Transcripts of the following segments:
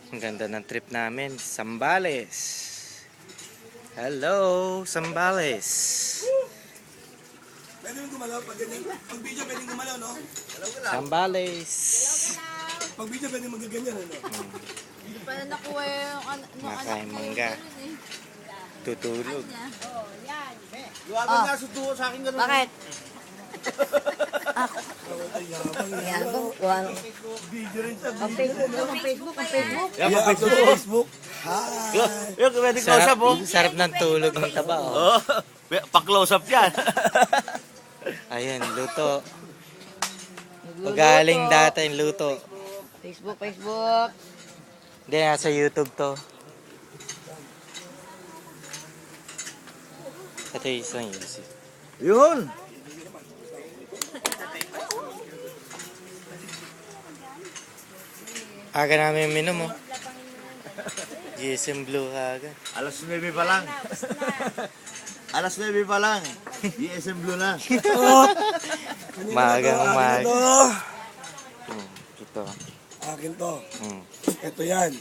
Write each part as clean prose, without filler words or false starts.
Ang ganda ng trip namin, Zambales. Hello, Zambales. Pwede mo gumalaw pag ganyan. Pag video pwede gumalaw, no? Zambales. Pag video pwede magaganyan, ano? Hindi pa na nakuha yung Makain mangga. Tutulog. Luwagan nga sutuo sa akin ganun. Bakit? Video rin sa Ang Facebook. Yan, Yeah, upload sa Facebook. Hi! Yung pwede close up, oh. Sarap ng tulog ng taba, oh. Oh, pa-close up yan. Ayun, luto. Magaling dati yung luto. Facebook. Hindi, nasa YouTube to. Ito yung isang YouTube. Yun. Aga namin minum, oh. GSM Blue agad. Alas 9 pa lang. Alas 9 pa lang. DSM Blue na. Magang umaga. Ito. Ito. Akin to. Mm. Ito yan.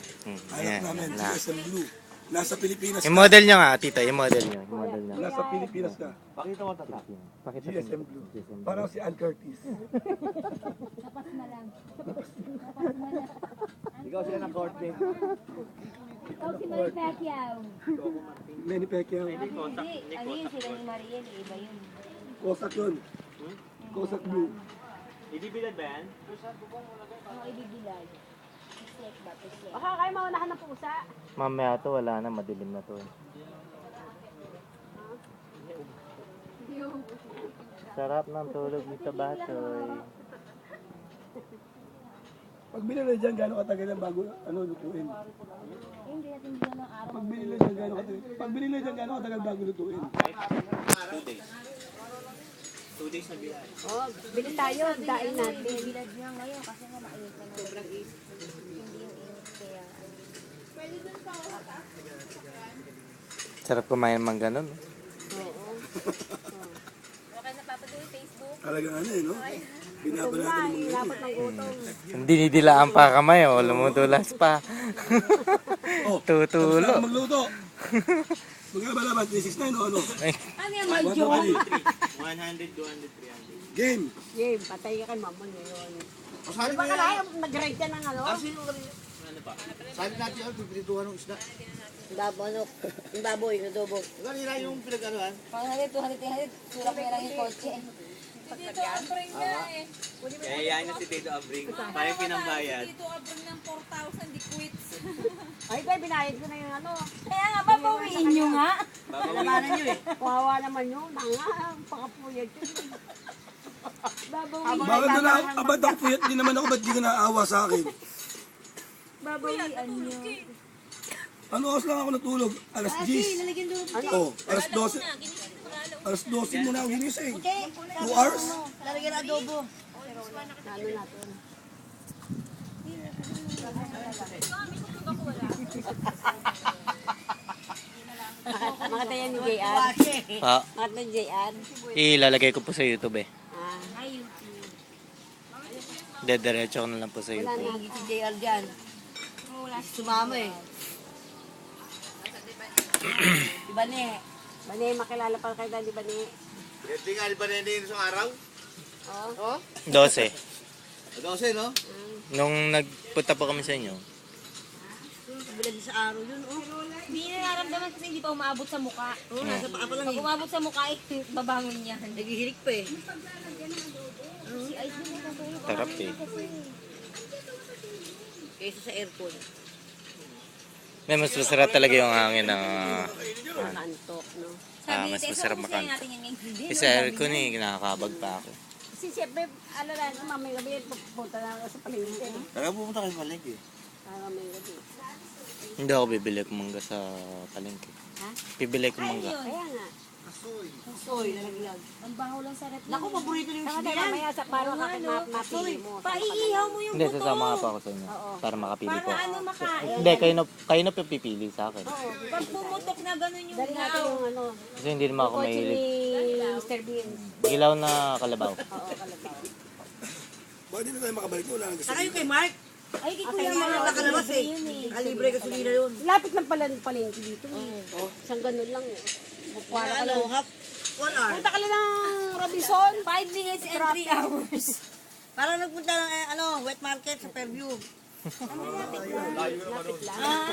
Yan. Anak namin, GSM Blue. Nasa Pilipinas Yung ka. model niya nga, tita. Yung model niya. Yung model niya. Nasa Pilipinas ka. Pakita mo tata. Pakita GSM Blue. Parang si Ann Curtis. Ikaw sila ng korte. Ikaw si Manny Pacquiao. Manny Pacquiao. Hindi, ano yun sila ni Mariel, iba yun. Kosak yun. Kosak Blue. Ibibilad ba yan? Ang ibigilay. Pislet ba? Pislet. Baka kayo maunahan ng pusa. Mamaya to, wala na. Madilim na to. Sarap ng tulog dito, Batoy. Pag binili dyan, gano'ng katagal yan bago lutuin? Hindi natin dyan ng araw. Pag binili dyan, gano'ng katagal bago lutuin? 2 days na biyahe. Oh, bili tayo, daing natin. Bilad niya ngayon kasi nga mainit na sobrang init. Hindi yung init kaya. Sarap kumain mang ganun. Okay na papatuloy Facebook. Talagang ano eh, no? Binabalatan ng mga Dapat ng gutom. Dinidilaan pa kamay, oh. Lumutulas pa. Oh, Tutulo. Tapos na magluto. Magkabalaban, 369 o ano? Ano yan, 100, 200, 300. Game. Game, patay ka kan mamon yun. O sali Baka na na yan. nag-ride ka ng ano? Sino ka rin? Ano pa? Sali natin yung pipilituhan ng isda. Yung baboy, adobo. Kanina yung pinag-anuhan. 100, 200, 300. Surak mo lang yung kotse. Dito abring na eh. Kaya yan na si Tito Abring. Parang pinambayad. Dito abring ng 4,000, di quits. Ay, kaya binayad ko na yung ano. Kaya nga, papawiin nyo nga. Babawiin nyo eh. Kawawa naman yun. Tanga, pakapuyad yun. Babawiin. Bakit na abad ako puyat din naman ako, ba't di ka naawa sa akin? Babawian nyo. Ano oras lang ako natulog? Alas 10. Lalagyan doon. Oh, alas 12. Alas 12 muna ako ginising. 2 hours? Lalagyan ng adobo. Ano natin. Mga tayo ni JR. Ah, Mga tayo ni JR. ilalagay ko po sa YouTube, eh. Ah, Dediretso ko na lang po sa wala YouTube. na. Si JR dyan. Sumama eh. Di ba ne? Bane, makilala pa kayo dahil di ba ne? Hindi nga ba na yun sa araw? Oo. 12. 12, no? Nung nagpunta po kami sa inyo, Bilad sa araw yun, oh. Hindi na naramdaman kasi hindi pa umaabot sa mukha. Oo, nasa paa pa lang Pag eh. umabot sa mukha, babangon yan. Naghihirik pa eh. Si Ice din natutulog. sarap eh. Kaysa sa aircon. May mas masarap talaga yung hangin ng... Kantok, no? mas masarap makanto. natin yung ingredients. Isa aircon eh, nakakabag pa ako. Kasi siyempre, ano lang, mamay gabi, pupunta na ako sa palengke. No? Talaga pumunta kayo palengke. Mamay gabi. Hindi ako bibili ng mangga sa palengke. Ha? Bibili ko mangga. Kaya nga. Soy, nalaglag. Ang baho lang sa rep. Naku, paborito yung isda yan. Mamaya sa parang mapili mo. Paiihaw mo yung Hindi, buto. sasama ka pa ako sa inyo. Para makapili Para ko. ano makain. Hindi, kayo na pipili sa akin. Pag pumutok na gano'n yung Dali natin yung ano, Kasi hindi naman ako kotse ni mahilig. Mr. Bean. Ilaw na kalabaw. Oo, kalabaw. Bakit di na tayo makabalik? Wala nang gusto. Saka yung kay Mark. Ay, kay Kuya mga nakalabas eh. Kalibre gasolina yun. Lapit lang pala ng palengke dito. Isang ganun lang eh. Para ka lang. 1 hour. Punta ka lang ng Robinson. 5 minutes and 3 hours. Parang nagpunta ng wet market sa Fairview. Lapit lang.